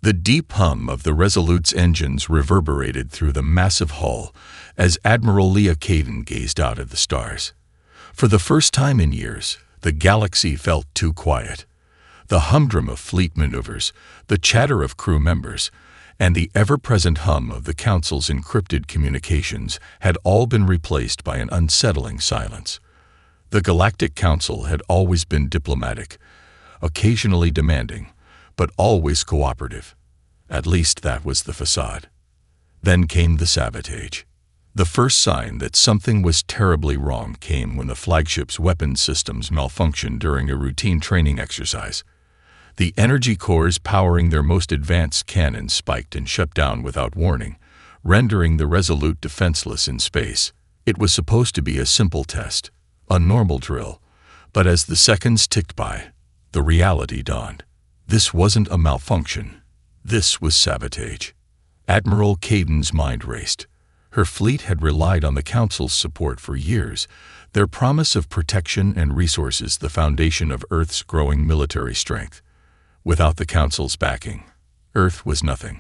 The deep hum of the Resolute's engines reverberated through the massive hull as Admiral Leah Caden gazed out at the stars. For the first time in years, the galaxy felt too quiet. The humdrum of fleet maneuvers, the chatter of crew members, and the ever-present hum of the Council's encrypted communications had all been replaced by an unsettling silence. The Galactic Council had always been diplomatic, occasionally demanding, but always cooperative. At least that was the facade. Then came the sabotage. The first sign that something was terribly wrong came when the flagship's weapons systems malfunctioned during a routine training exercise. The energy cores powering their most advanced cannons spiked and shut down without warning, rendering the Resolute defenseless in space. It was supposed to be a simple test, a normal drill, but as the seconds ticked by, the reality dawned. This wasn't a malfunction. This was sabotage. Admiral Caden's mind raced. Her fleet had relied on the Council's support for years, their promise of protection and resources the foundation of Earth's growing military strength. Without the Council's backing, Earth was nothing.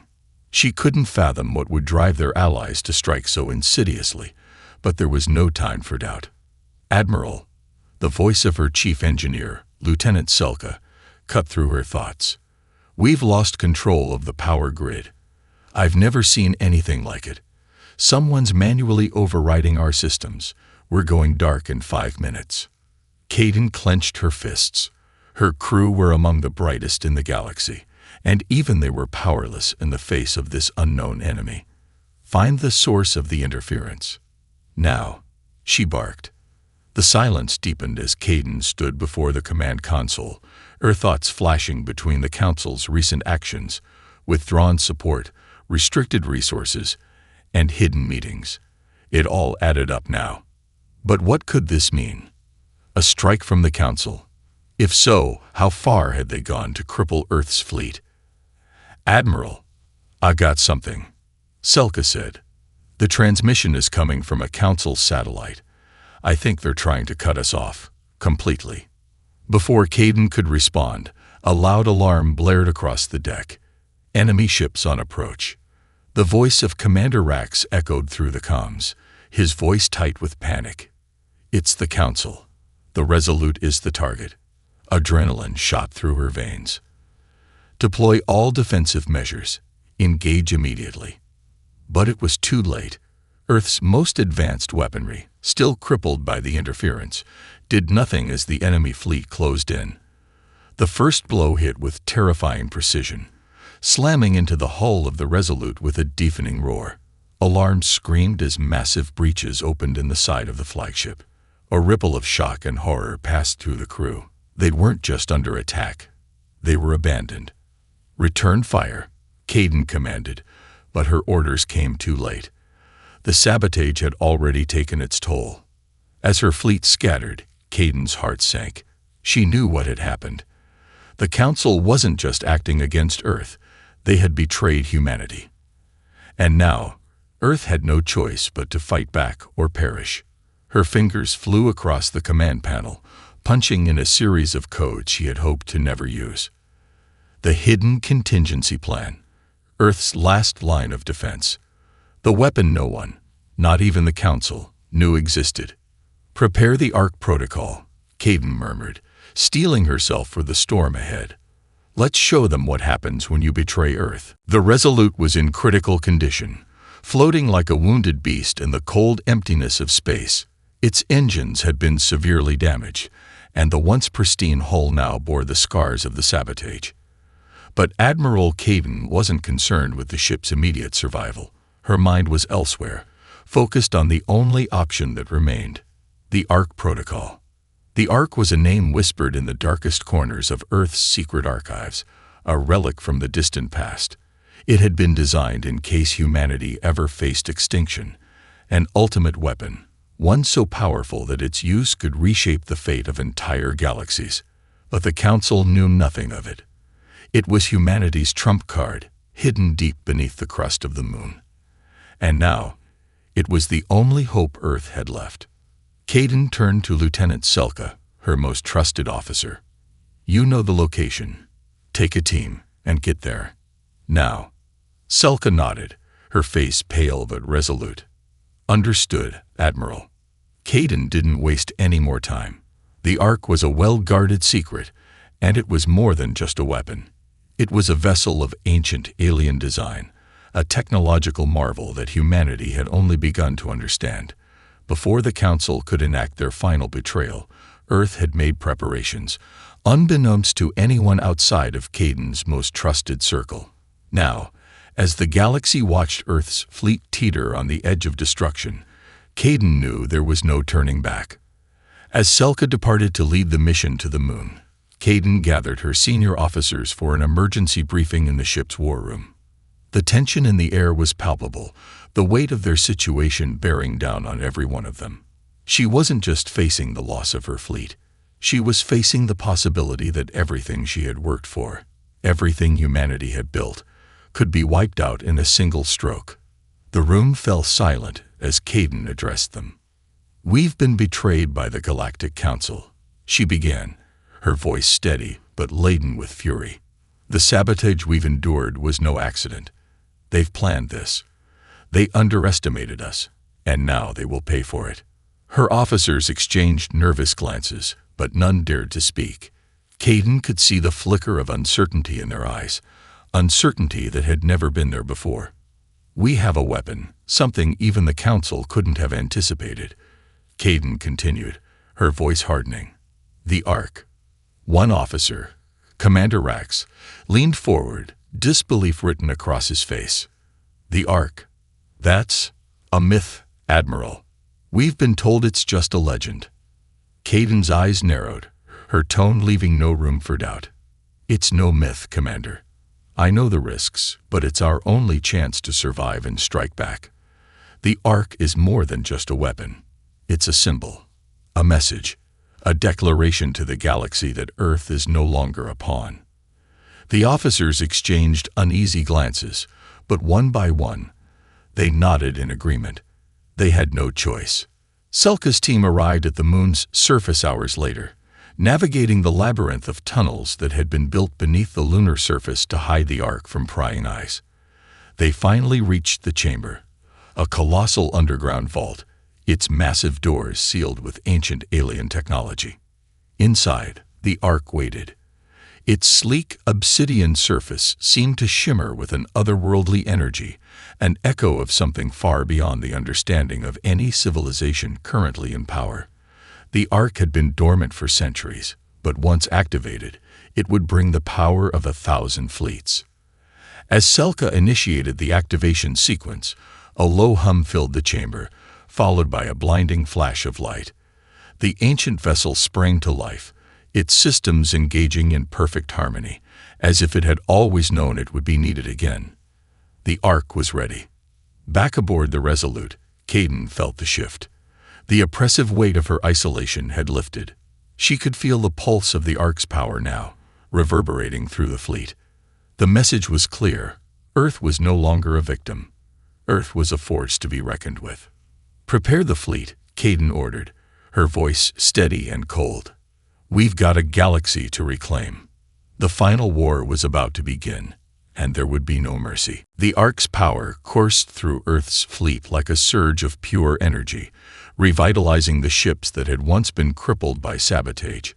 She couldn't fathom what would drive their allies to strike so insidiously, but there was no time for doubt. Admiral, the voice of her chief engineer, Lieutenant Selka, cut through her thoughts. We've lost control of the power grid. I've never seen anything like it. Someone's manually overriding our systems. We're going dark in 5 minutes. Caden clenched her fists. Her crew were among the brightest in the galaxy, and even they were powerless in the face of this unknown enemy. Find the source of the interference. Now, she barked. The silence deepened as Caden stood before the command console, her thoughts flashing between the Council's recent actions, withdrawn support, restricted resources, and hidden meetings. It all added up now. But what could this mean? A strike from the Council? If so, how far had they gone to cripple Earth's fleet? Admiral, I got something, Selka said. The transmission is coming from a Council satellite. I think they're trying to cut us off, completely. Before Caden could respond, a loud alarm blared across the deck. Enemy ships on approach. The voice of Commander Rax echoed through the comms, his voice tight with panic. It's the Council. The Resolute is the target. Adrenaline shot through her veins. Deploy all defensive measures. Engage immediately. But it was too late. Earth's most advanced weaponry, still crippled by the interference, did nothing as the enemy fleet closed in. The first blow hit with terrifying precision, slamming into the hull of the Resolute with a deafening roar. Alarms screamed as massive breaches opened in the side of the flagship. A ripple of shock and horror passed through the crew. They weren't just under attack. They were abandoned. Return fire, Caden commanded, but her orders came too late. The sabotage had already taken its toll. As her fleet scattered, Caden's heart sank. She knew what had happened. The Council wasn't just acting against Earth. They had betrayed humanity. And now, Earth had no choice but to fight back or perish. Her fingers flew across the command panel, punching in a series of codes she had hoped to never use. The hidden contingency plan, Earth's last line of defense. The weapon no one, not even the Council, knew existed. Prepare the Arc Protocol, Caden murmured, steeling herself for the storm ahead. Let's show them what happens when you betray Earth. The Resolute was in critical condition, floating like a wounded beast in the cold emptiness of space. Its engines had been severely damaged, and the once pristine hull now bore the scars of the sabotage. But Admiral Caden wasn't concerned with the ship's immediate survival. Her mind was elsewhere, focused on the only option that remained, the Arc Protocol. The Arc was a name whispered in the darkest corners of Earth's secret archives, a relic from the distant past. It had been designed in case humanity ever faced extinction, an ultimate weapon, one so powerful that its use could reshape the fate of entire galaxies. But the Council knew nothing of it. It was humanity's trump card, hidden deep beneath the crust of the moon. And now, it was the only hope Earth had left. Caden turned to Lieutenant Selka, her most trusted officer. You know the location. Take a team and get there. Now. Selka nodded, her face pale but resolute. Understood, Admiral. Caden didn't waste any more time. The Ark was a well-guarded secret, and it was more than just a weapon. It was a vessel of ancient alien design, a technological marvel that humanity had only begun to understand. Before the Council could enact their final betrayal, Earth had made preparations, unbeknownst to anyone outside of Caden's most trusted circle. Now, as the galaxy watched Earth's fleet teeter on the edge of destruction, Caden knew there was no turning back. As Selka departed to lead the mission to the moon, Caden gathered her senior officers for an emergency briefing in the ship's war room. The tension in the air was palpable, the weight of their situation bearing down on every one of them. She wasn't just facing the loss of her fleet. She was facing the possibility that everything she had worked for, everything humanity had built, could be wiped out in a single stroke. The room fell silent as Caden addressed them. "We've been betrayed by the Galactic Council," she began, her voice steady but laden with fury. "The sabotage we've endured was no accident. They've planned this. They underestimated us, and now they will pay for it." Her officers exchanged nervous glances, but none dared to speak. Caden could see the flicker of uncertainty in their eyes, uncertainty that had never been there before. "We have a weapon, something even the Council couldn't have anticipated," Caden continued, her voice hardening. "The Ark." One officer, Commander Rax, leaned forward, disbelief written across his face. "The Ark? That's a myth, Admiral. We've been told it's just a legend." Caden's eyes narrowed, her tone leaving no room for doubt. "It's no myth, Commander. I know the risks, but it's our only chance to survive and strike back. The Ark is more than just a weapon. It's a symbol, a message, a declaration to the galaxy that Earth is no longer a pawn." The officers exchanged uneasy glances, but one by one, they nodded in agreement. They had no choice. Selka's team arrived at the moon's surface hours later, navigating the labyrinth of tunnels that had been built beneath the lunar surface to hide the Ark from prying eyes. They finally reached the chamber, a colossal underground vault, its massive doors sealed with ancient alien technology. Inside, the Ark waited. Its sleek obsidian surface seemed to shimmer with an otherworldly energy, an echo of something far beyond the understanding of any civilization currently in power. The Ark had been dormant for centuries, but once activated, it would bring the power of 1,000 fleets. As Selka initiated the activation sequence, a low hum filled the chamber, followed by a blinding flash of light. The ancient vessel sprang to life, its systems engaging in perfect harmony, as if it had always known it would be needed again. The Ark was ready. Back aboard the Resolute, Caden felt the shift. The oppressive weight of her isolation had lifted. She could feel the pulse of the Ark's power now, reverberating through the fleet. The message was clear. Earth was no longer a victim. Earth was a force to be reckoned with. "Prepare the fleet," Caden ordered, her voice steady and cold. "We've got a galaxy to reclaim." The final war was about to begin, and there would be no mercy. The Ark's power coursed through Earth's fleet like a surge of pure energy, revitalizing the ships that had once been crippled by sabotage.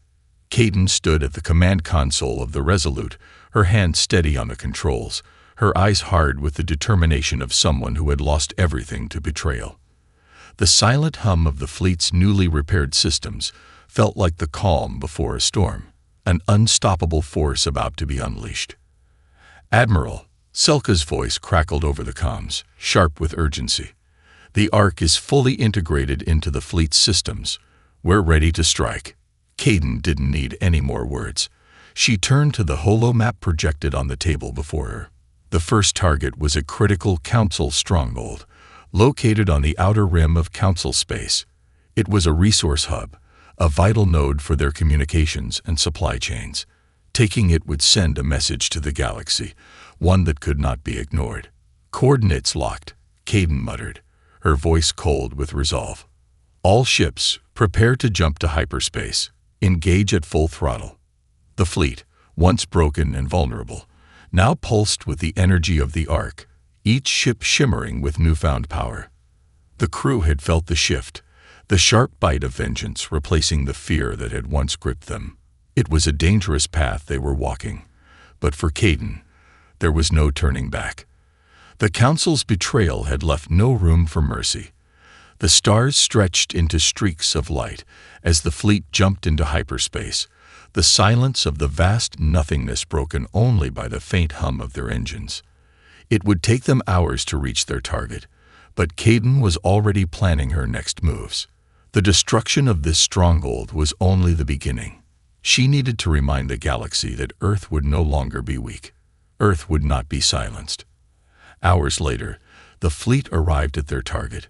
Caden stood at the command console of the Resolute, her hand steady on the controls, her eyes hard with the determination of someone who had lost everything to betrayal. The silent hum of the fleet's newly repaired systems felt like the calm before a storm, an unstoppable force about to be unleashed. "Admiral," Selka's voice crackled over the comms, sharp with urgency. "The Ark is fully integrated into the fleet's systems. We're ready to strike." Caden didn't need any more words. She turned to the holomap projected on the table before her. The first target was a critical Council stronghold, located on the outer rim of Council space. It was a resource hub, a vital node for their communications and supply chains. Taking it would send a message to the galaxy, one that could not be ignored. "Coordinates locked," Caden muttered, her voice cold with resolve. "All ships, prepare to jump to hyperspace. Engage at full throttle." The fleet, once broken and vulnerable, now pulsed with the energy of the Ark, each ship shimmering with newfound power. The crew had felt the shift, the sharp bite of vengeance replacing the fear that had once gripped them. It was a dangerous path they were walking, but for Caden, there was no turning back. The Council's betrayal had left no room for mercy. The stars stretched into streaks of light as the fleet jumped into hyperspace, the silence of the vast nothingness broken only by the faint hum of their engines. It would take them hours to reach their target, but Caden was already planning her next moves. The destruction of this stronghold was only the beginning. She needed to remind the galaxy that Earth would no longer be weak. Earth would not be silenced. Hours later, the fleet arrived at their target.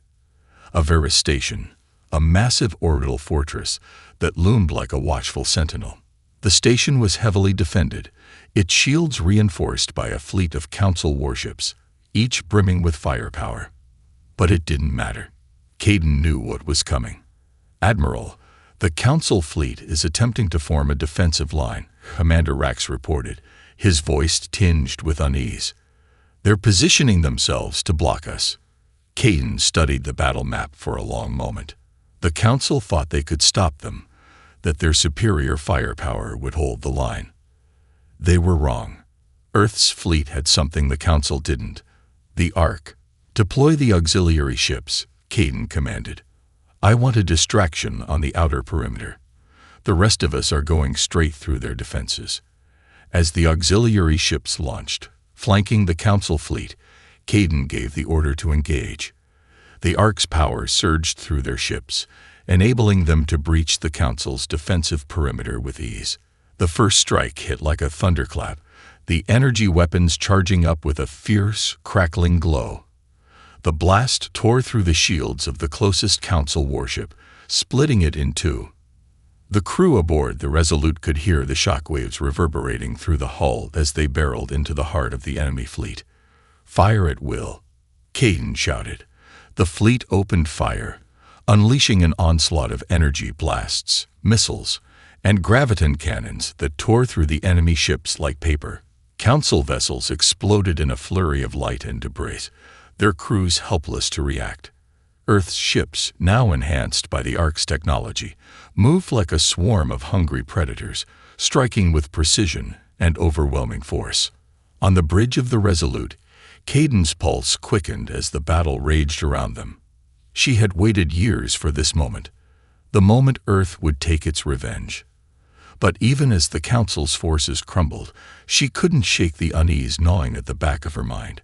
A Vera station, a massive orbital fortress that loomed like a watchful sentinel. The station was heavily defended, its shields reinforced by a fleet of Council warships, each brimming with firepower. But it didn't matter. Caden knew what was coming. "Admiral, the Council fleet is attempting to form a defensive line," Commander Rax reported, his voice tinged with unease. "They're positioning themselves to block us." Caden studied the battle map for a long moment. The Council thought they could stop them, that their superior firepower would hold the line. They were wrong. Earth's fleet had something the Council didn't: the Ark. "Deploy the auxiliary ships," Caden commanded. "I want a distraction on the outer perimeter. The rest of us are going straight through their defenses." As the auxiliary ships launched, flanking the Council fleet, Caden gave the order to engage. The Ark's power surged through their ships, enabling them to breach the Council's defensive perimeter with ease. The first strike hit like a thunderclap, the energy weapons charging up with a fierce, crackling glow. The blast tore through the shields of the closest Council warship, splitting it in two. The crew aboard the Resolute could hear the shockwaves reverberating through the hull as they barreled into the heart of the enemy fleet. "Fire at will," Caden shouted. The fleet opened fire, unleashing an onslaught of energy blasts, missiles, and graviton cannons that tore through the enemy ships like paper. Council vessels exploded in a flurry of light and debris, their crews helpless to react. Earth's ships, now enhanced by the Ark's technology, moved like a swarm of hungry predators, striking with precision and overwhelming force. On the bridge of the Resolute, Caden's pulse quickened as the battle raged around them. She had waited years for this moment, the moment Earth would take its revenge. But even as the Council's forces crumbled, she couldn't shake the unease gnawing at the back of her mind.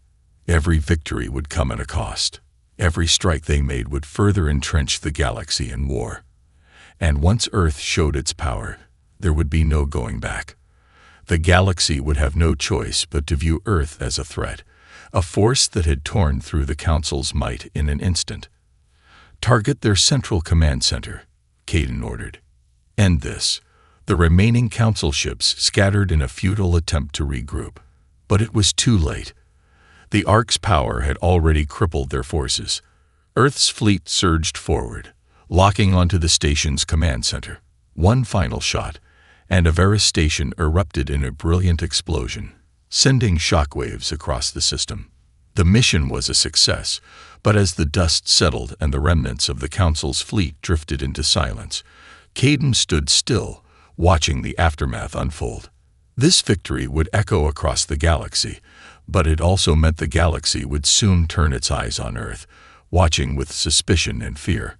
Every victory would come at a cost. Every strike they made would further entrench the galaxy in war. And once Earth showed its power, there would be no going back. The galaxy would have no choice but to view Earth as a threat, a force that had torn through the Council's might in an instant. "Target their central command center," Caden ordered. "End this." The remaining Council ships scattered in a futile attempt to regroup. But it was too late. The Ark's power had already crippled their forces. Earth's fleet surged forward, locking onto the station's command center. One final shot, and a Vera station erupted in a brilliant explosion, sending shockwaves across the system. The mission was a success, but as the dust settled and the remnants of the Council's fleet drifted into silence, Caden stood still, watching the aftermath unfold. This victory would echo across the galaxy, but it also meant the galaxy would soon turn its eyes on Earth, watching with suspicion and fear.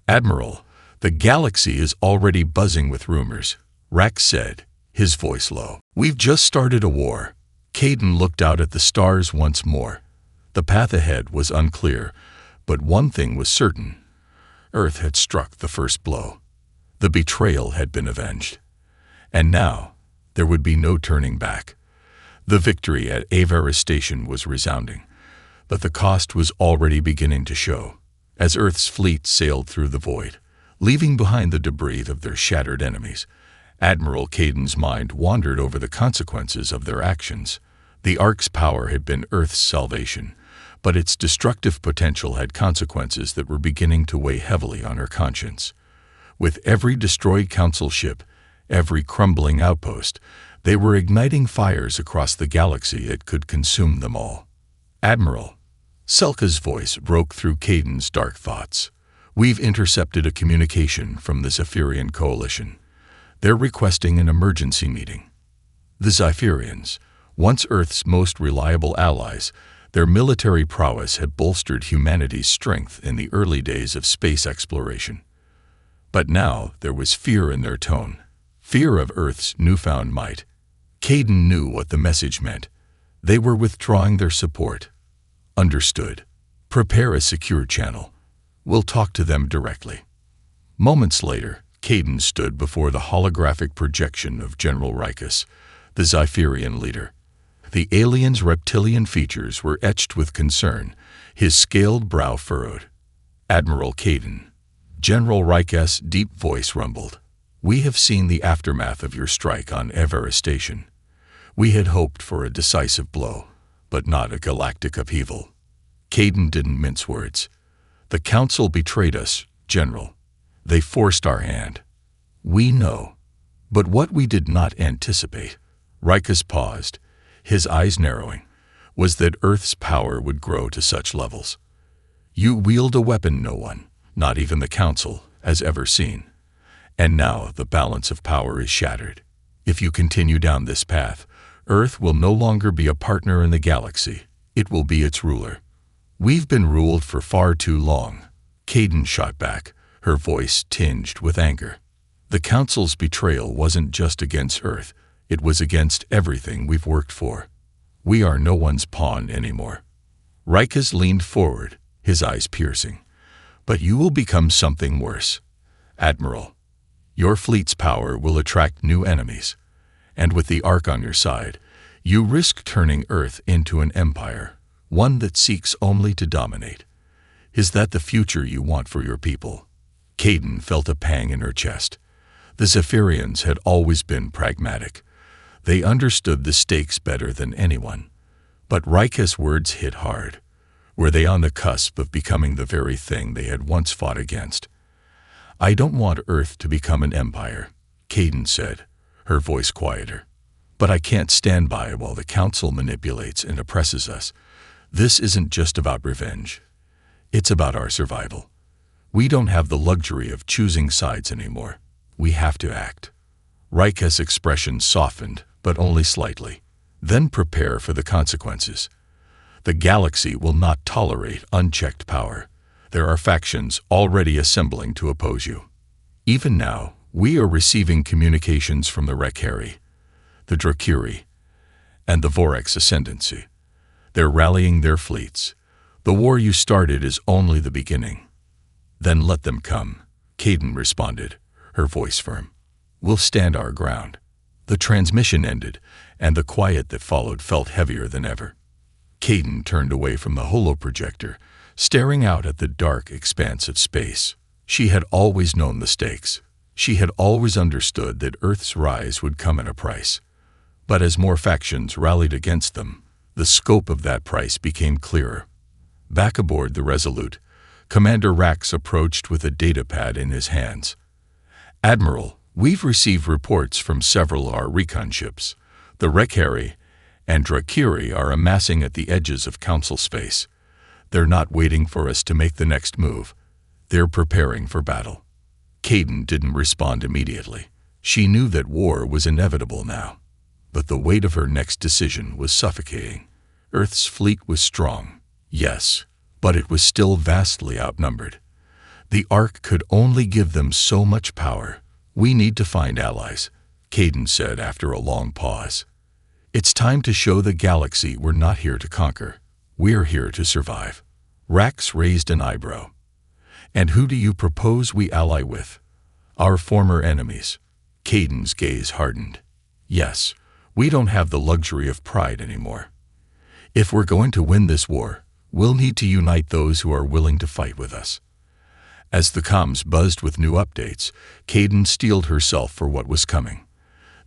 "Admiral, the galaxy is already buzzing with rumors," Rax said, his voice low. "We've just started a war." Caden looked out at the stars once more. The path ahead was unclear, but one thing was certain. Earth had struck the first blow. The betrayal had been avenged. And now, there would be no turning back. The victory at Avera Station was resounding, but the cost was already beginning to show, as Earth's fleet sailed through the void, leaving behind the debris of their shattered enemies. Admiral Caden's mind wandered over the consequences of their actions. The Ark's power had been Earth's salvation, but its destructive potential had consequences that were beginning to weigh heavily on her conscience. With every destroyed Council ship, every crumbling outpost, They were igniting fires across the galaxy that could consume them all. "Admiral," Selka's voice broke through Caden's dark thoughts. "We've intercepted a communication from the Zephyrian Coalition. They're requesting an emergency meeting." The Zephyrians, once Earth's most reliable allies, their military prowess had bolstered humanity's strength in the early days of space exploration. But now there was fear in their tone, fear of Earth's newfound might. Caden knew what the message meant. They were withdrawing their support. "Understood. Prepare a secure channel. We'll talk to them directly." Moments later, Caden stood before the holographic projection of General Rikus, the Zephyrian leader. The alien's reptilian features were etched with concern, his scaled brow furrowed. "Admiral Caden," General Rikus' deep voice rumbled, "we have seen the aftermath of your strike on Evera Station. We had hoped for a decisive blow, but not a galactic upheaval." Caden didn't mince words. "The Council betrayed us, General. They forced our hand. We know. But what we did not anticipate," Rikus paused, his eyes narrowing, "was that Earth's power would grow to such levels. You wield a weapon no one, not even the Council, has ever seen. And now the balance of power is shattered. If you continue down this path, Earth will no longer be a partner in the galaxy. It will be its ruler." "We've been ruled for far too long," Caden shot back, her voice tinged with anger. "The Council's betrayal wasn't just against Earth, it was against everything we've worked for. We are no one's pawn anymore." Rikus leaned forward, his eyes piercing. "But you will become something worse. Admiral, your fleet's power will attract new enemies. And with the Ark on your side, you risk turning Earth into an empire, one that seeks only to dominate. Is that the future you want for your people?" Caden felt a pang in her chest. The Zephyrians had always been pragmatic. They understood the stakes better than anyone. But Rikus' words hit hard. Were they on the cusp of becoming the very thing they had once fought against? "I don't want Earth to become an empire," Caden said, her voice quieter. "But I can't stand by while the Council manipulates and oppresses us. This isn't just about revenge. It's about our survival. We don't have the luxury of choosing sides anymore. We have to act." Rikus' expression softened, but only slightly. "Then prepare for the consequences. The galaxy will not tolerate unchecked power. There are factions already assembling to oppose you. Even now, we are receiving communications from the Rekhari, the Drakiri, and the Vorex Ascendancy. They're rallying their fleets. The war you started is only the beginning." "Then let them come," Caden responded, her voice firm. "We'll stand our ground." The transmission ended, and the quiet that followed felt heavier than ever. Caden turned away from the holoprojector, staring out at the dark expanse of space. She had always known the stakes. She had always understood that Earth's rise would come at a price. But as more factions rallied against them, the scope of that price became clearer. Back aboard the Resolute, Commander Rax approached with a datapad in his hands. "Admiral, we've received reports from several of our recon ships. The Rekhari and Drakiri are amassing at the edges of Council space. They're not waiting for us to make the next move. They're preparing for battle." Caden didn't respond immediately. She knew that war was inevitable now. But the weight of her next decision was suffocating. Earth's fleet was strong, yes, but it was still vastly outnumbered. The Ark could only give them so much power. "We need to find allies," Caden said after a long pause. "It's time to show the galaxy we're not here to conquer. We're here to survive." Rax raised an eyebrow. "And who do you propose we ally with?" "Our former enemies." Caden's gaze hardened. "Yes, we don't have the luxury of pride anymore. If we're going to win this war, we'll need to unite those who are willing to fight with us." As the comms buzzed with new updates, Caden steeled herself for what was coming.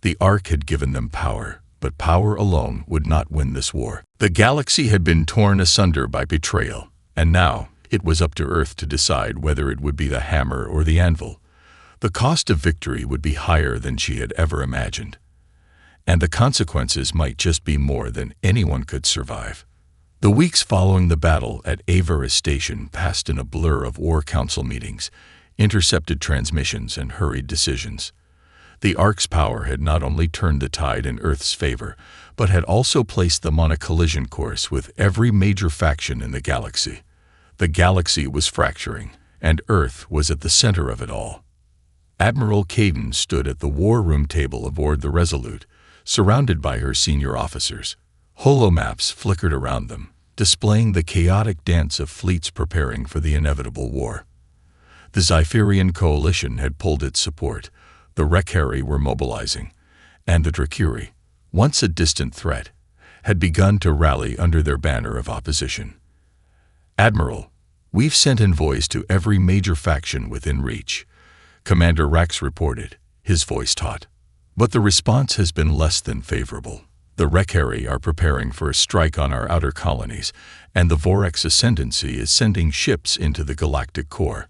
The Ark had given them power, but power alone would not win this war. The galaxy had been torn asunder by betrayal, and now it was up to Earth to decide whether it would be the hammer or the anvil. The cost of victory would be higher than she had ever imagined. and the consequences might just be more than anyone could survive. The weeks following the battle at Avaris Station passed in a blur of War Council meetings, intercepted transmissions, and hurried decisions. The Orcs' power had not only turned the tide in Earth's favor, but had also placed them on a collision course with every major faction in the galaxy. The galaxy was fracturing, and Earth was at the center of it all. Admiral Caden stood at the war room table aboard the Resolute, surrounded by her senior officers. Holomaps flickered around them, displaying the chaotic dance of fleets preparing for the inevitable war. The Zypherian coalition had pulled its support, the Rekhari were mobilizing, and the Drakuri, once a distant threat, had begun to rally under their banner of opposition. "Admiral, we've sent envoys to every major faction within reach," Commander Rax reported, his voice taut. "But the response has been less than favorable. The Rekhari are preparing for a strike on our outer colonies, and the Vorax Ascendancy is sending ships into the Galactic core.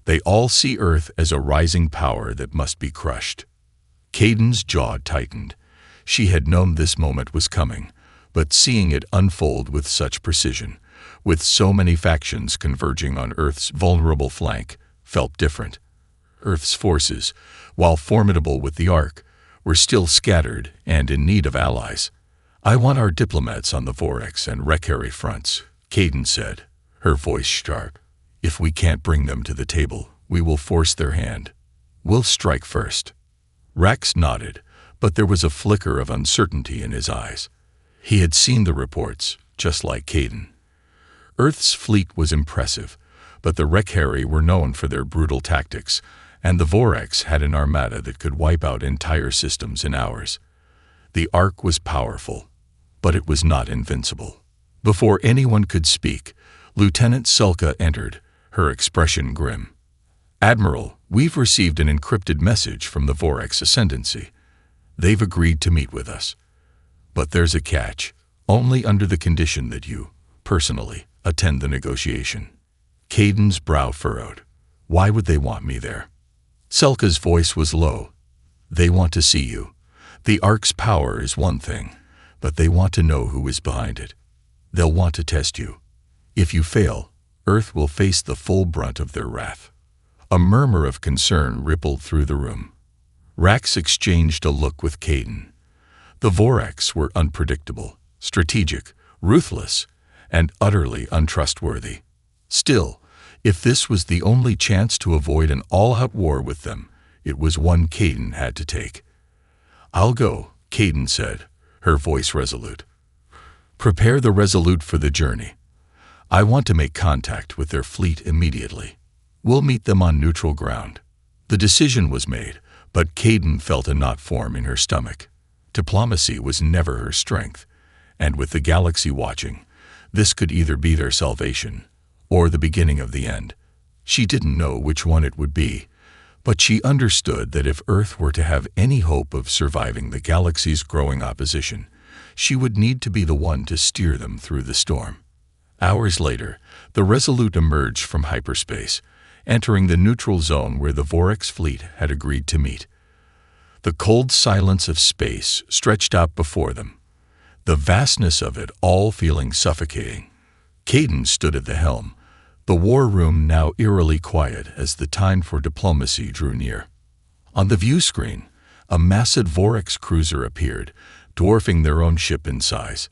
They all see Earth as a rising power that must be crushed." Caden's jaw tightened. She had known this moment was coming, but seeing it unfold with such precision, with so many factions converging on Earth's vulnerable flank, felt different. Earth's forces, while formidable with the Ark, were still scattered and in need of allies. "I want our diplomats on the Vorax and Rekhari fronts," Caden said, her voice sharp. "If we can't bring them to the table, we will force their hand. We'll strike first." Rax nodded, but there was a flicker of uncertainty in his eyes. He had seen the reports, just like Caden. Earth's fleet was impressive, but the Rekhari were known for their brutal tactics, and the Vorax had an armada that could wipe out entire systems in hours. The Ark was powerful, but it was not invincible. Before anyone could speak, Lieutenant Sulka entered, her expression grim. "Admiral, we've received an encrypted message from the Vorax Ascendancy. They've agreed to meet with us. But there's a catch, only under the condition that you, personally, attend the negotiation." Caden's brow furrowed. "Why would they want me there?" Selka's voice was low. "They want to see you. The Ark's power is one thing, but they want to know who is behind it. They'll want to test you. If you fail, Earth will face the full brunt of their wrath." A murmur of concern rippled through the room. Rax exchanged a look with Caden. The Vorax were unpredictable, strategic, ruthless, and utterly untrustworthy. Still, if this was the only chance to avoid an all-out war with them, it was one Caden had to take. "I'll go," Caden said, her voice resolute. "Prepare the Resolute for the journey. I want to make contact with their fleet immediately. We'll meet them on neutral ground." The decision was made, but Caden felt a knot form in her stomach. Diplomacy was never her strength, and with the galaxy watching, this could either be their salvation or the beginning of the end. She didn't know which one it would be, but she understood that if Earth were to have any hope of surviving the galaxy's growing opposition, she would need to be the one to steer them through the storm. Hours later, the Resolute emerged from hyperspace, entering the neutral zone where the Vorax fleet had agreed to meet. The cold silence of space stretched out before them, the vastness of it all feeling suffocating. Caden stood at the helm, the war room now eerily quiet as the time for diplomacy drew near. On the view screen, a massive Vorax cruiser appeared, dwarfing their own ship in size.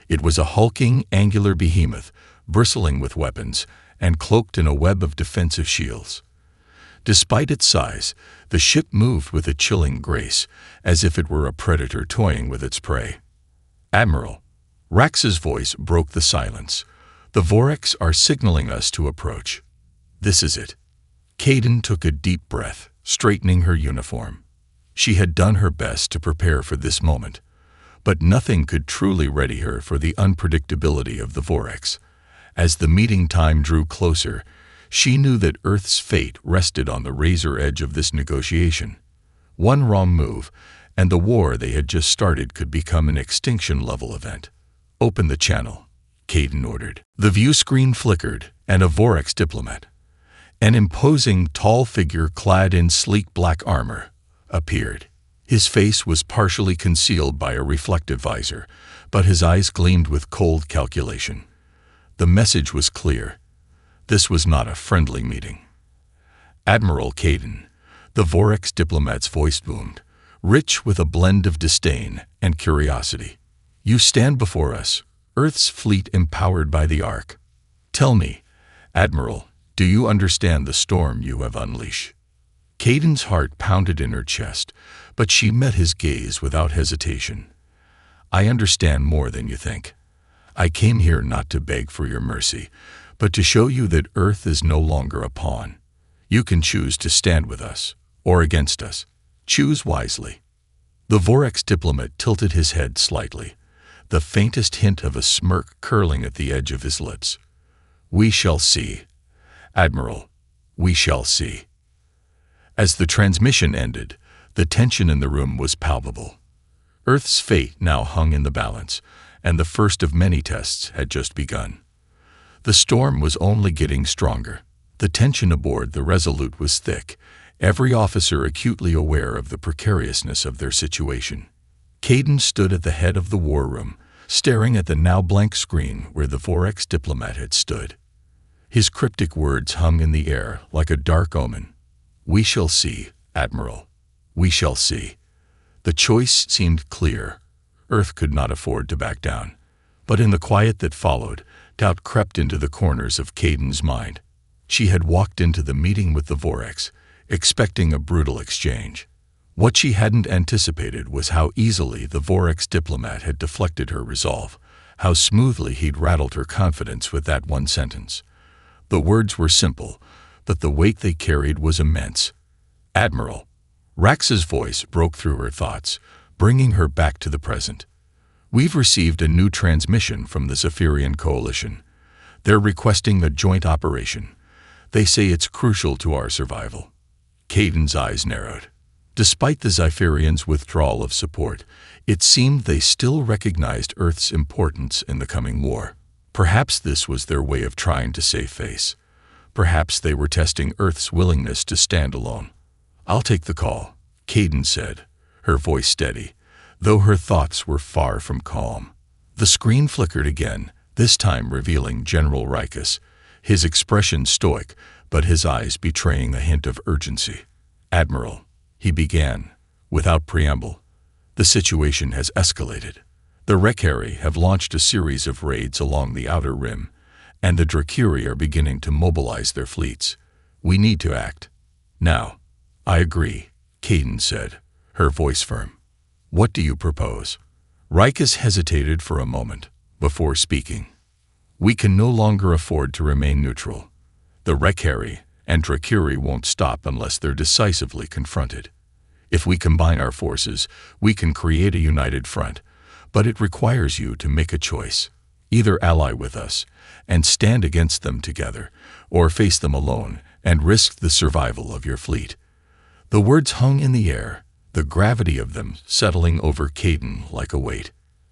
It was a hulking, angular behemoth, bristling with weapons, and cloaked in a web of defensive shields. Despite its size, the ship moved with a chilling grace, as if it were a predator toying with its prey. "Admiral," Rax's voice broke the silence. "The Vorax are signaling us to approach. This is it." Caden took a deep breath, straightening her uniform. She had done her best to prepare for this moment, but nothing could truly ready her for the unpredictability of the Vorax. As the meeting time drew closer, she knew that Earth's fate rested on the razor edge of this negotiation. One wrong move, and the war they had just started could become an extinction-level event. "Open the channel," Caden ordered. The view screen flickered, and a Vorax diplomat, an imposing, tall figure clad in sleek black armor, appeared. His face was partially concealed by a reflective visor, but his eyes gleamed with cold calculation. The message was clear. This was not a friendly meeting. "Admiral Caden," the Vorx diplomat's voice boomed, rich with a blend of disdain and curiosity. "You stand before us, Earth's fleet empowered by the Ark. Tell me, Admiral, do you understand the storm you have unleashed?" Caden's heart pounded in her chest, but she met his gaze without hesitation. "I understand more than you think. I came here not to beg for your mercy, but to show you that Earth is no longer a pawn. You can choose to stand with us, or against us. Choose wisely." The Vorx diplomat tilted his head slightly, the faintest hint of a smirk curling at the edge of his lips. "We shall see, Admiral, we shall see." As the transmission ended, the tension in the room was palpable. Earth's fate now hung in the balance, and the first of many tests had just begun. The storm was only getting stronger. The tension aboard the Resolute was thick, every officer acutely aware of the precariousness of their situation. Caden stood at the head of the war room, staring at the now blank screen where the Vorx diplomat had stood. His cryptic words hung in the air like a dark omen. "We shall see, Admiral. We shall see." The choice seemed clear. Earth could not afford to back down. But in the quiet that followed, doubt crept into the corners of Caden's mind. She had walked into the meeting with the Vorx, expecting a brutal exchange. What she hadn't anticipated was how easily the Vorx diplomat had deflected her resolve, how smoothly he'd rattled her confidence with that one sentence. The words were simple, but the weight they carried was immense. "Admiral." Rax's voice broke through her thoughts, bringing her back to the present. "We've received a new transmission from the Zephyrian Coalition. They're requesting a joint operation. They say it's crucial to our survival." Caden's eyes narrowed. Despite the Zephyrians' withdrawal of support, it seemed they still recognized Earth's importance in the coming war. Perhaps this was their way of trying to save face. Perhaps they were testing Earth's willingness to stand alone. "I'll take the call," Caden said, her voice steady, though her thoughts were far from calm. The screen flickered again, this time revealing General Rikus, his expression stoic, but his eyes betraying a hint of urgency. "Admiral," he began, without preamble, "the situation has escalated. The Rekhari have launched a series of raids along the outer rim, and the Drakiri are beginning to mobilize their fleets. We need to act. Now." "I agree," Caden said, her voice firm. "What do you propose?" Rikus hesitated for a moment, before speaking. "We can no longer afford to remain neutral. The Rekhari and Drakiri won't stop unless they're decisively confronted. If we combine our forces, we can create a united front, but it requires you to make a choice. Either ally with us and stand against them together, or face them alone and risk the survival of your fleet." The words hung in the air, the gravity of them settling over Caden like a weight.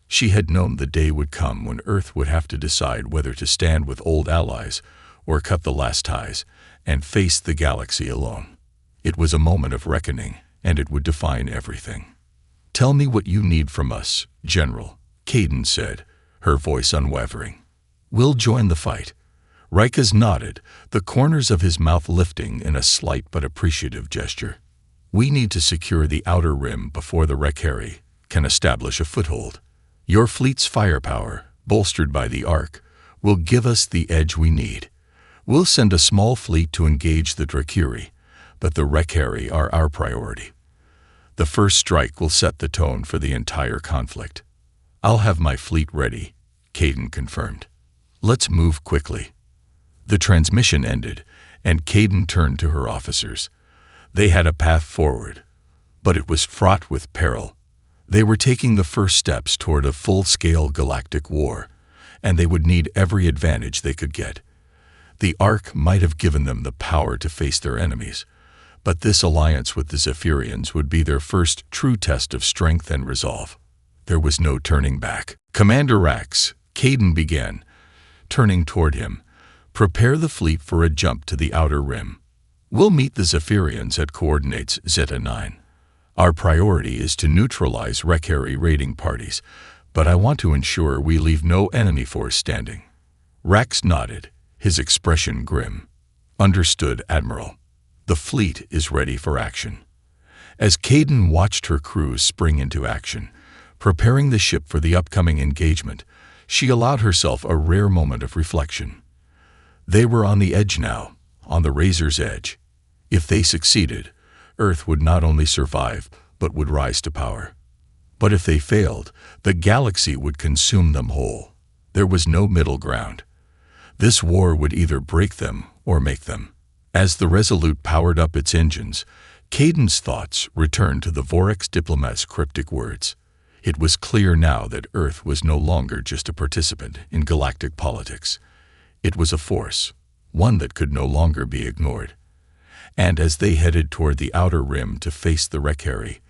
She had known the day would come when Earth would have to decide whether to stand with old allies or cut the last ties and face the galaxy alone. It was a moment of reckoning, and it would define everything. "Tell me what you need from us, General," Caden said, her voice unwavering. "We'll join the fight." Rikus nodded, the corners of his mouth lifting in a slight but appreciative gesture. "We need to secure the outer rim before the Rekhari can establish a foothold. Your fleet's firepower, bolstered by the Ark, will give us the edge we need. We'll send a small fleet to engage the Drakiri, but the Rekhari are our priority. The first strike will set the tone for the entire conflict." "I'll have my fleet ready," Caden confirmed. "Let's move quickly." The transmission ended, and Caden turned to her officers. They had a path forward, but it was fraught with peril. They were taking the first steps toward a full-scale galactic war, and they would need every advantage they could get. The Ark might have given them the power to face their enemies, but this alliance with the Zephyrians would be their first true test of strength and resolve. There was no turning back. "Commander Rax," Caden began, turning toward him, "prepare the fleet for a jump to the outer rim. We'll meet the Zephyrians at coordinates Zeta 9. Our priority is to neutralize Rekari raiding parties, but I want to ensure we leave no enemy force standing." Rax nodded, his expression grim. "Understood, Admiral. The fleet is ready for action." As Caden watched her crews spring into action, preparing the ship for the upcoming engagement, she allowed herself a rare moment of reflection. They were on the edge now, on the razor's edge. If they succeeded, Earth would not only survive, but would rise to power. But if they failed, the galaxy would consume them whole. There was no middle ground. This war would either break them or make them. As the Resolute powered up its engines, Caden's thoughts returned to the Vorax diplomat's cryptic words. It was clear now that Earth was no longer just a participant in galactic politics. It was a force, one that could no longer be ignored. And as they headed toward the outer rim to face the Rekari,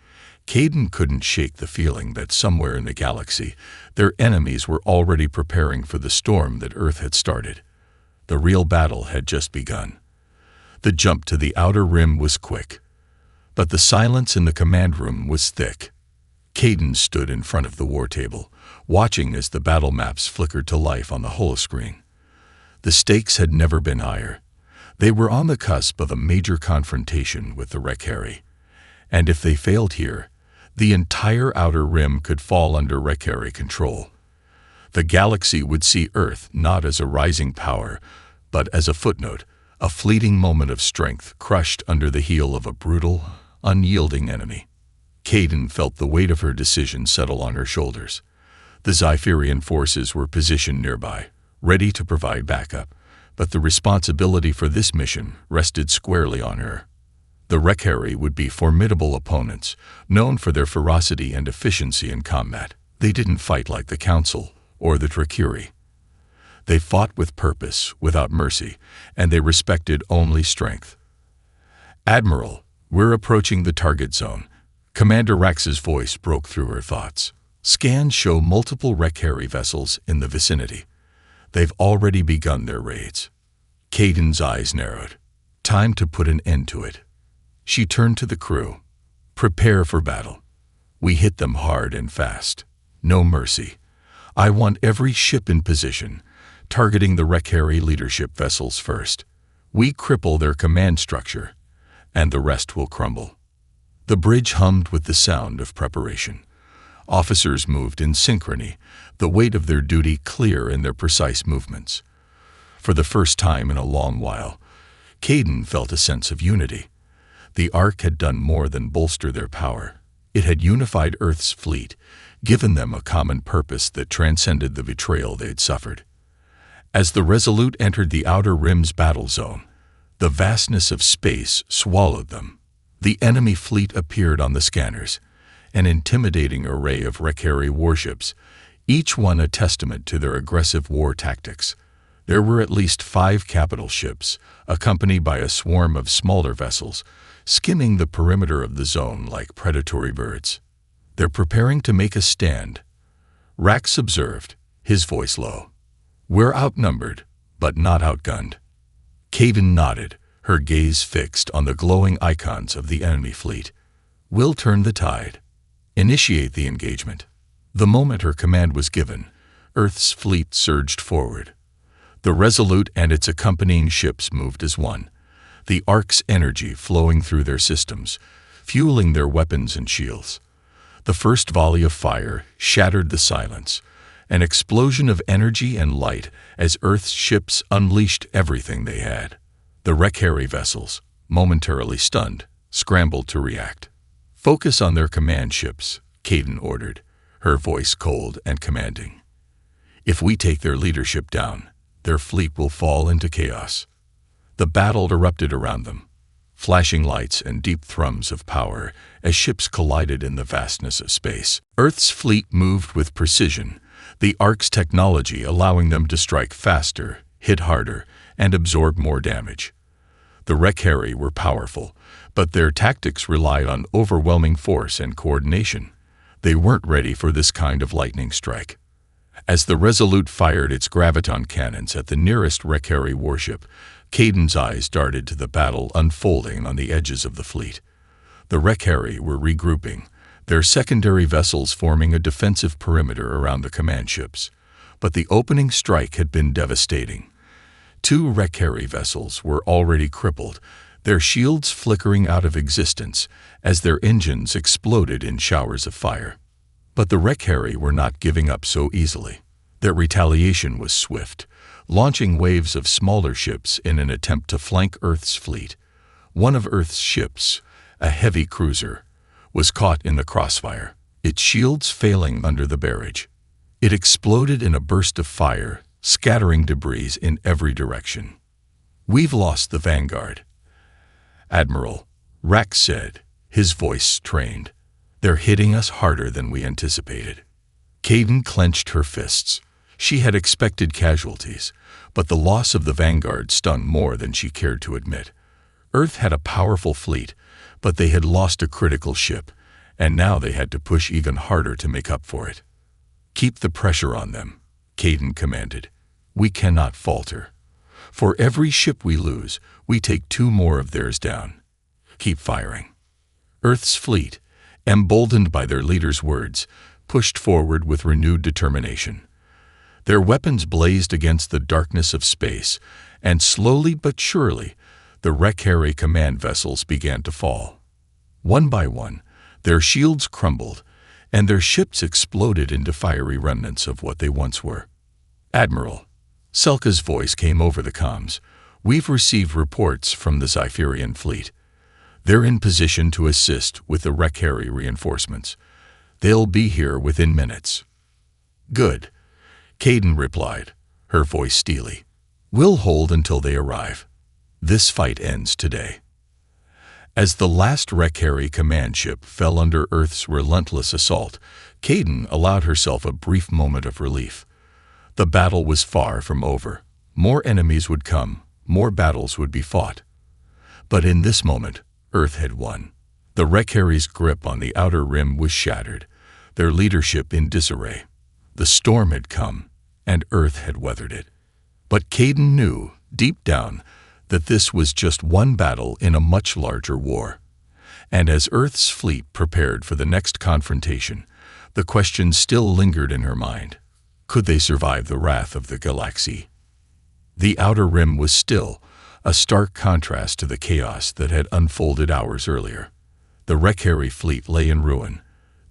Caden couldn't shake the feeling that somewhere in the galaxy, their enemies were already preparing for the storm that Earth had started. The real battle had just begun. The jump to the outer rim was quick, but the silence in the command room was thick. Caden stood in front of the war table, watching as the battle maps flickered to life on the holoscreen. The stakes had never been higher. They were on the cusp of a major confrontation with the Rekari, and if they failed here, the entire outer rim could fall under Rekari control. The galaxy would see Earth not as a rising power, but as a footnote, a fleeting moment of strength crushed under the heel of a brutal, unyielding enemy. Caden felt the weight of her decision settle on her shoulders. The Zypherian forces were positioned nearby, ready to provide backup, but the responsibility for this mission rested squarely on her. The Rekari would be formidable opponents, known for their ferocity and efficiency in combat. They didn't fight like the Council or the Trakuri. They fought with purpose, without mercy, and they respected only strength. "Admiral, we're approaching the target zone." Commander Rax's voice broke through her thoughts. "Scans show multiple Rekari vessels in the vicinity. They've already begun their raids." Caden's eyes narrowed. Time to put an end to it. She turned to the crew. "Prepare for battle. We hit them hard and fast. No mercy. I want every ship in position, targeting the Rekari leadership vessels first. We cripple their command structure, and the rest will crumble." The bridge hummed with the sound of preparation. Officers moved in synchrony, the weight of their duty clear in their precise movements. For the first time in a long while, Caden felt a sense of unity. The Ark had done more than bolster their power. It had unified Earth's fleet, given them a common purpose that transcended the betrayal they had suffered. As the Resolute entered the Outer Rim's battle zone, the vastness of space swallowed them. The enemy fleet appeared on the scanners, an intimidating array of Rekari warships, each one a testament to their aggressive war tactics. There were at least 5 capital ships, accompanied by a swarm of smaller vessels, skimming the perimeter of the zone like predatory birds. "They're preparing to make a stand," Rax observed, his voice low. "We're outnumbered, but not outgunned." Caden nodded, her gaze fixed on the glowing icons of the enemy fleet. "We'll turn the tide. Initiate the engagement." The moment her command was given, Earth's fleet surged forward. The Resolute and its accompanying ships moved as one, the Orcs' energy flowing through their systems, fueling their weapons and shields. The first volley of fire shattered the silence, an explosion of energy and light as Earth's ships unleashed everything they had. The Rekari vessels, momentarily stunned, scrambled to react. "Focus on their command ships," Caden ordered, her voice cold and commanding. "If we take their leadership down, their fleet will fall into chaos." The battle erupted around them, flashing lights and deep thrums of power as ships collided in the vastness of space. Earth's fleet moved with precision, the Ark's technology allowing them to strike faster, hit harder, and absorb more damage. The Rekari were powerful, but their tactics relied on overwhelming force and coordination. They weren't ready for this kind of lightning strike. As the Resolute fired its graviton cannons at the nearest Rekari warship, Caden's eyes darted to the battle unfolding on the edges of the fleet. The Rekhari were regrouping, their secondary vessels forming a defensive perimeter around the command ships. But the opening strike had been devastating. 2 Rekhari vessels were already crippled, their shields flickering out of existence as their engines exploded in showers of fire. But the Rekhari were not giving up so easily. Their retaliation was swift, launching waves of smaller ships in an attempt to flank Earth's fleet. One of Earth's ships, a heavy cruiser, was caught in the crossfire, its shields failing under the barrage. It exploded in a burst of fire, scattering debris in every direction. "We've lost the Vanguard," Admiral Rax said, his voice strained. "They're hitting us harder than we anticipated." Caden clenched her fists. She had expected casualties, but the loss of the Vanguard stung more than she cared to admit. Earth had a powerful fleet, but they had lost a critical ship, and now they had to push even harder to make up for it. "Keep the pressure on them," Caden commanded. "We cannot falter. For every ship we lose, we take 2 more of theirs down. Keep firing." Earth's fleet, emboldened by their leader's words, pushed forward with renewed determination. Their weapons blazed against the darkness of space, and slowly but surely, the Rekhari command vessels began to fall. One by one, their shields crumbled, and their ships exploded into fiery remnants of what they once were. "Admiral," Selka's voice came over the comms, "we've received reports from the Zypherian fleet. They're in position to assist with the Rekhari reinforcements. They'll be here within minutes." "Good," Caden replied, her voice steely. "We'll hold until they arrive. This fight ends today." As the last Rekhari command ship fell under Earth's relentless assault, Caden allowed herself a brief moment of relief. The battle was far from over. More enemies would come, more battles would be fought. But in this moment, Earth had won. The Rekhari's grip on the outer rim was shattered, their leadership in disarray. The storm had come, and Earth had weathered it. But Caden knew, deep down, that this was just one battle in a much larger war. And as Earth's fleet prepared for the next confrontation, the question still lingered in her mind. Could they survive the wrath of the galaxy? The outer rim was still, a stark contrast to the chaos that had unfolded hours earlier. The Rekhari fleet lay in ruin,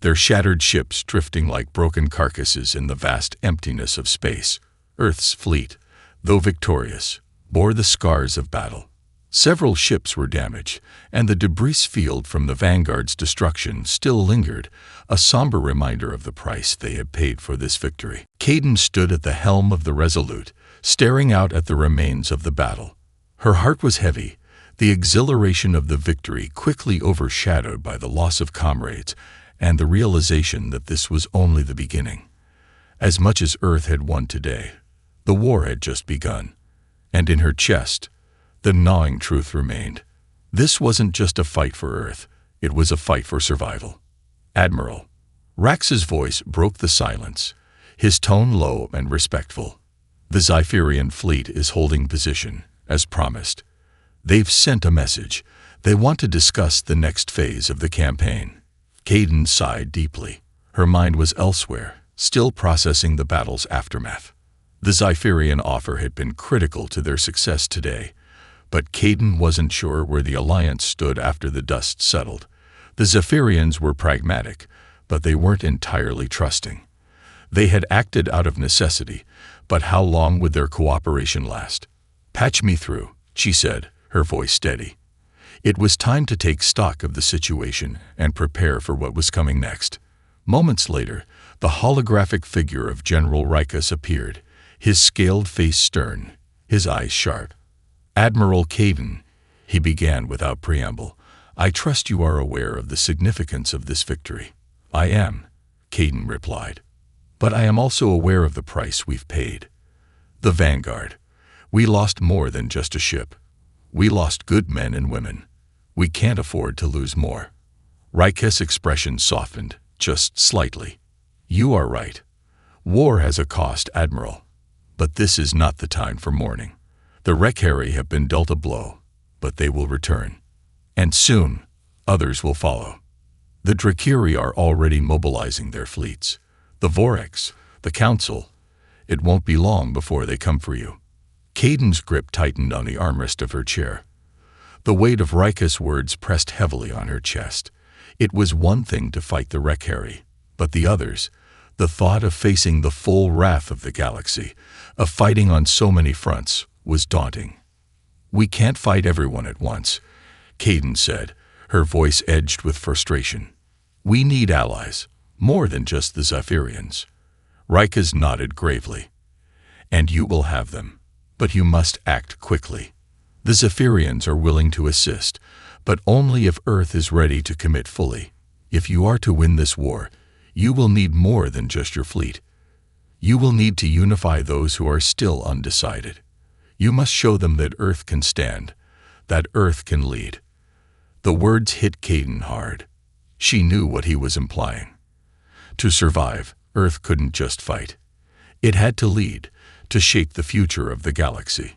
their shattered ships drifting like broken carcasses in the vast emptiness of space. Earth's fleet, though victorious, bore the scars of battle. Several ships were damaged, and the debris field from the Vanguard's destruction still lingered, a somber reminder of the price they had paid for this victory. Caden stood at the helm of the Resolute, staring out at the remains of the battle. Her heart was heavy, the exhilaration of the victory quickly overshadowed by the loss of comrades and the realization that this was only the beginning. As much as Earth had won today, the war had just begun, and in her chest, the gnawing truth remained. This wasn't just a fight for Earth, it was a fight for survival. "Admiral," Rax's voice broke the silence, his tone low and respectful. "The Zypherian fleet is holding position, as promised. They've sent a message. They want to discuss the next phase of the campaign." Caden sighed deeply. Her mind was elsewhere, still processing the battle's aftermath. The Zypherian offer had been critical to their success today, but Caden wasn't sure where the Alliance stood after the dust settled. The Zypherians were pragmatic, but they weren't entirely trusting. They had acted out of necessity, but how long would their cooperation last? "Patch me through," she said, her voice steady. It was time to take stock of the situation and prepare for what was coming next. Moments later, the holographic figure of General Rikus appeared, his scaled face stern, his eyes sharp. "Admiral Caden," he began without preamble, "I trust you are aware of the significance of this victory." "I am," Caden replied. "But I am also aware of the price we've paid. The Vanguard. We lost more than just a ship. We lost good men and women. We can't afford to lose more." Rikus' expression softened, just slightly. "You are right. War has a cost, Admiral. But this is not the time for mourning. The Rekhari have been dealt a blow, but they will return. And soon, others will follow. The Drakiri are already mobilizing their fleets. The Voreks, the Council, it won't be long before they come for you. Caden's grip tightened on the armrest of her chair. The weight of Rika's words pressed heavily on her chest. It was one thing to fight the Rekhari, but the others, the thought of facing the full wrath of the galaxy, of fighting on so many fronts, was daunting. "We can't fight everyone at once," Caden said, her voice edged with frustration. "We need allies, more than just the Zephyrians." Rika's nodded gravely. "And you will have them, but you must act quickly. The Zephyrians are willing to assist, but only if Earth is ready to commit fully. If you are to win this war, you will need more than just your fleet. You will need to unify those who are still undecided. You must show them that Earth can stand, that Earth can lead." The words hit Caden hard. She knew what he was implying. To survive, Earth couldn't just fight. It had to lead, to shape the future of the galaxy.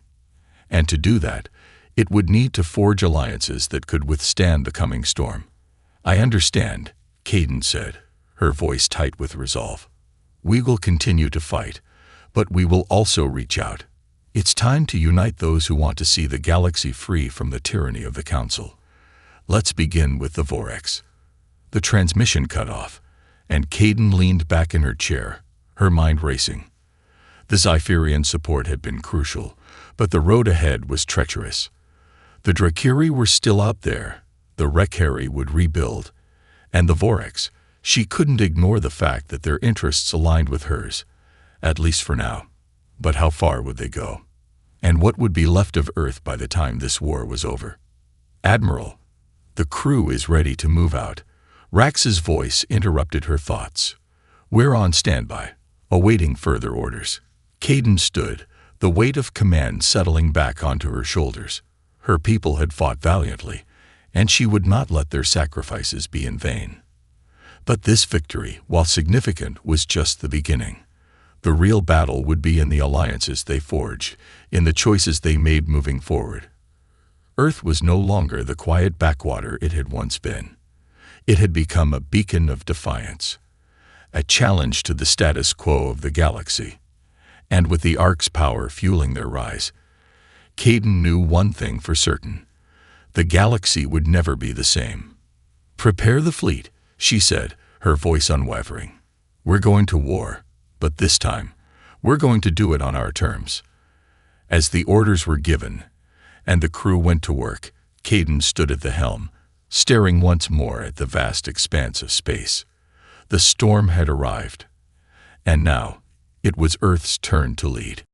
And to do that, it would need to forge alliances that could withstand the coming storm. "I understand," Caden said, her voice tight with resolve. "We will continue to fight, but we will also reach out. It's time to unite those who want to see the galaxy free from the tyranny of the Council. Let's begin with the Voreks." The transmission cut off, and Caden leaned back in her chair, her mind racing. The Zephyrian support had been crucial, but the road ahead was treacherous. The Drakiri were still out there, the Rekhari would rebuild, and the Voreks, she couldn't ignore the fact that their interests aligned with hers, at least for now. But how far would they go? And what would be left of Earth by the time this war was over? "Admiral, the crew is ready to move out." Rax's voice interrupted her thoughts. "We're on standby, awaiting further orders." Caden stood, the weight of command settling back onto her shoulders. Her people had fought valiantly, and she would not let their sacrifices be in vain. But this victory, while significant, was just the beginning. The real battle would be in the alliances they forged, in the choices they made moving forward. Earth was no longer the quiet backwater it had once been. It had become a beacon of defiance, a challenge to the status quo of the galaxy. And with the Orcs' power fueling their rise, Caden knew one thing for certain: the galaxy would never be the same. "Prepare the fleet," she said, her voice unwavering. "We're going to war, but this time, we're going to do it on our terms." As the orders were given, and the crew went to work, Caden stood at the helm, staring once more at the vast expanse of space. The storm had arrived, and now it was Earth's turn to lead.